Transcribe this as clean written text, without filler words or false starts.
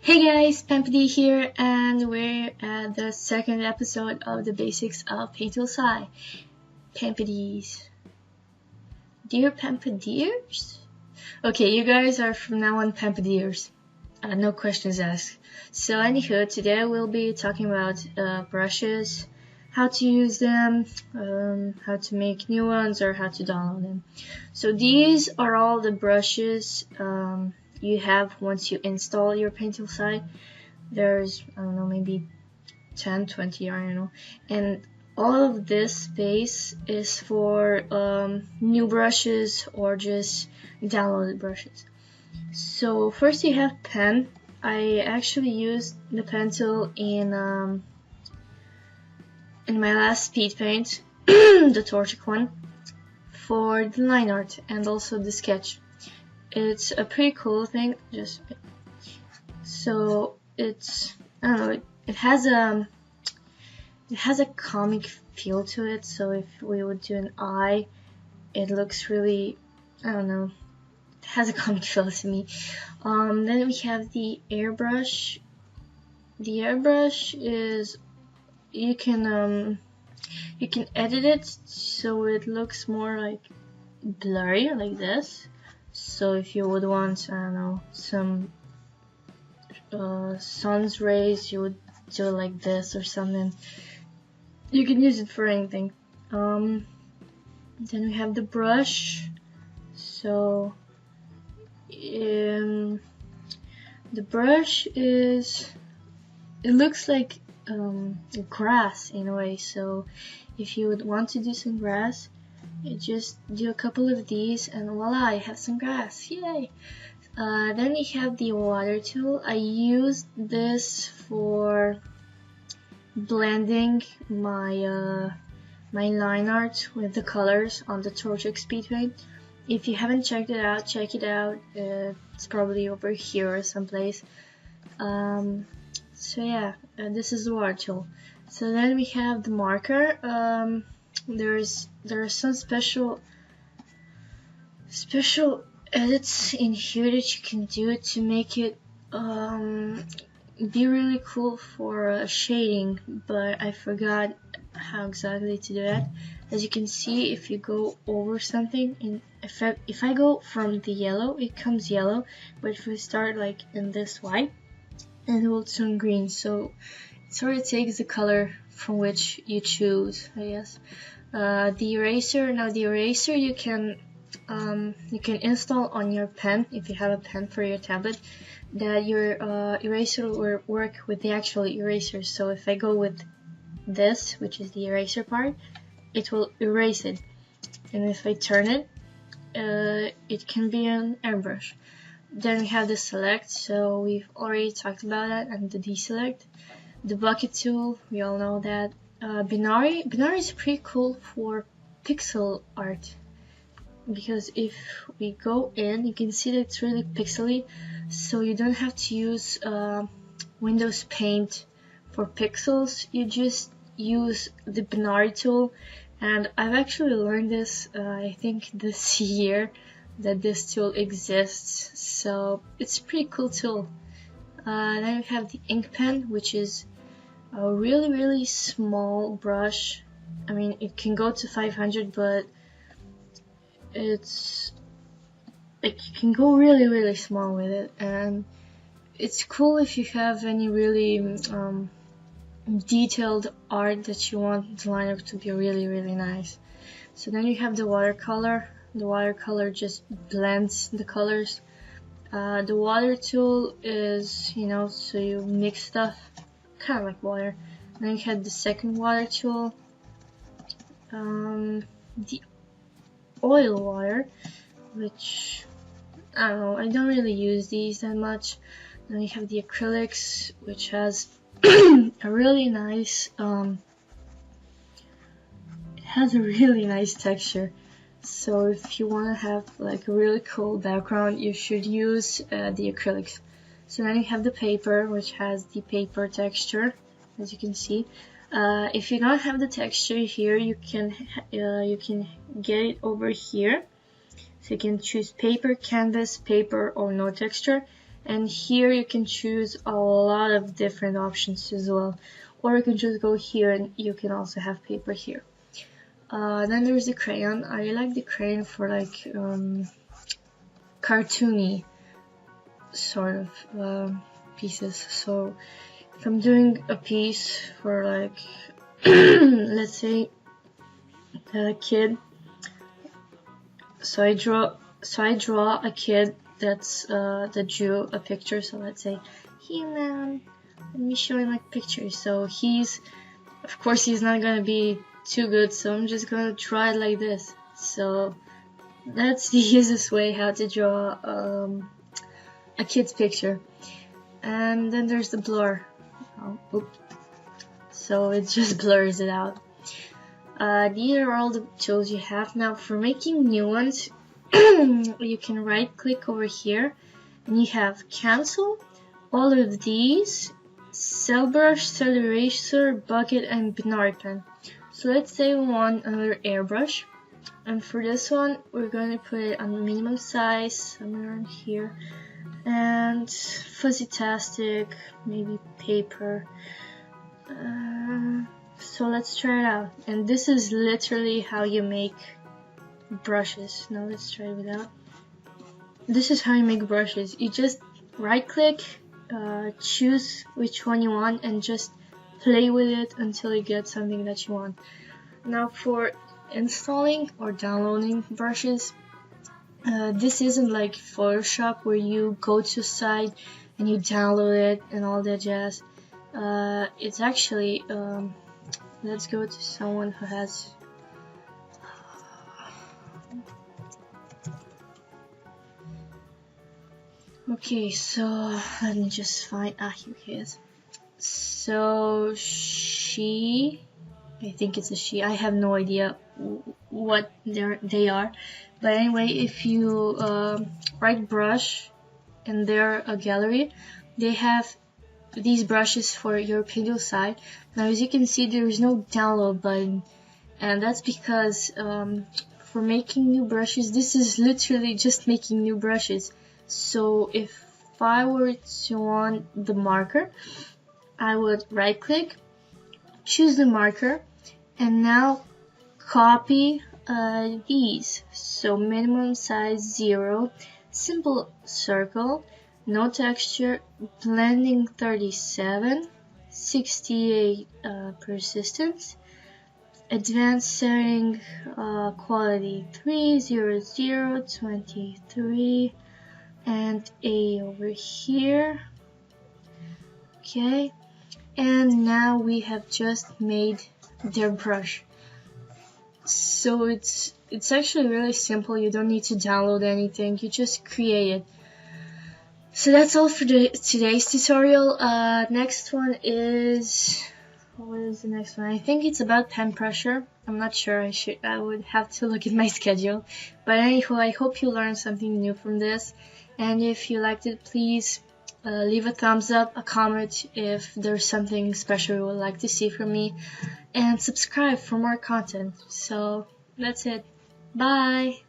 Hey guys, pampdeers here, and we're at the second episode of the basics of painting Psi. Pampdeers. Dear pampdeers? Okay, you guys are from now on pampdeers. No questions asked. So anywho, today we'll be talking about brushes, how to use them, how to make new ones, or how to download them. So these are all the brushes you have once you install your painting site. There's, I don't know, maybe 10, 20, I don't know. And all of this space is for new brushes or just downloaded brushes. So first you have pen. I actually used the pencil in my last speed paint, the Torchic one, for the line art and also the sketch. It's a pretty cool thing. So it's, I don't know, it has a comic feel to it. So if we would do an eye, it looks really, I don't know, it has a comic feel to me. Then we have the airbrush. The airbrush is, you can edit it so it looks more like blurry, like this. So if you would want, I don't know, some sun's rays, you would do it like this or something. You can use it for anything. Then we have the brush. So the brush is, it looks like grass in a way. So if you would want to do some grass, you just do a couple of these and voila, I have some grass, yay! Then we have the water tool. I used this for blending my my line art with the colors on the Torchic speed paint. If you haven't checked it out, check it out. It's probably over here or someplace. So yeah, this is the water tool. So then we have the marker. There are some special edits in here that you can do to make it be really cool for shading, but I forgot how exactly to do that. As you can see, if you go over something, if I go from the yellow, it comes yellow, but if we start like in this white, it will turn green. So it sort of takes the color from which you choose, I guess. The eraser. Now the eraser you can install on your pen if you have a pen for your tablet. That your eraser will work with the actual eraser. So if I go with this, which is the eraser part, it will erase it. And if I turn it, it can be an airbrush. Then we have the select. So we've already talked about that, and the deselect. The bucket tool, we all know that. Binary is pretty cool for pixel art, because if we go in, you can see that it's really pixely, so you don't have to use Windows Paint for pixels. You just use the binary tool, and I've actually learned this I think this year that this tool exists, so it's a pretty cool tool. Then we have the ink pen, which is a really small brush. I mean, it can go to 500, but it's like you can go really small with it, and it's cool if you have any really detailed art that you want the lineup to be really nice. So then you have the watercolor. The watercolor just blends the colors. The water tool is, you know, so you mix stuff, kind of like water. Then you have the second water tool, the oil water, which I don't know, I don't really use these that much. Then we have the acrylics, which has a really nice, it has a really nice texture. So if you want to have like a really cool background, you should use the acrylics. So then you have the paper, which has the paper texture, as you can see. If you don't have the texture here, you can get it over here. So you can choose paper, canvas, paper, or no texture. and here you can choose a lot of different options as well, or you can just go here and you can also have paper here. Then there's the crayon. I like the crayon for like cartoony sort of pieces. So if I'm doing a piece for like let's say a kid, so I draw a kid that drew a picture. So let's say, here man, let me show you my picture. So of course he's not gonna be too good, so I'm just gonna draw it like this. So that's the easiest way how to draw a kid's picture. And then there's the blur. Oops. So it just blurs it out. These are all the tools you have. Now for making new ones, you can right click over here and you have cancel all of these, cell brush, cell eraser, bucket, and binary pen. So let's say we want another airbrush, and for this one we're going to put it on minimum size somewhere around here, and fuzzy-tastic, maybe paper. So let's try it out. And this is literally how you make brushes. Now let's try it without. This is how you make brushes. You just right click, choose which one you want, and just play with it until you get something that you want. Now for installing or downloading brushes, this isn't like Photoshop where you go to a site and you download it and all that jazz. It's actually let's go to someone who has okay, so let me just find here he is. So I think it's a she, I have no idea what they are, but anyway, if you write brush in their gallery, they have these brushes for European side. Now as you can see, there is no download button, and that's because for making new brushes, this is literally just making new brushes. So if I were to want the marker, I would right click, choose the marker, and now copy these. So minimum size 0, simple circle, no texture, blending 37, 68 persistence, advanced setting, quality 300, 23, and A over here. Okay, and now we have just made their brush. So it's actually really simple. You don't need to download anything, you just create it. So that's all for today's tutorial. Next one is, what is the next one? I think it's about pen pressure. I'm not sure. I would have to look at my schedule. But anyhow, I hope you learned something new from this. And if you liked it, please leave a thumbs up, a comment if there's something special you would like to see from me, and subscribe for more content. So that's it. Bye!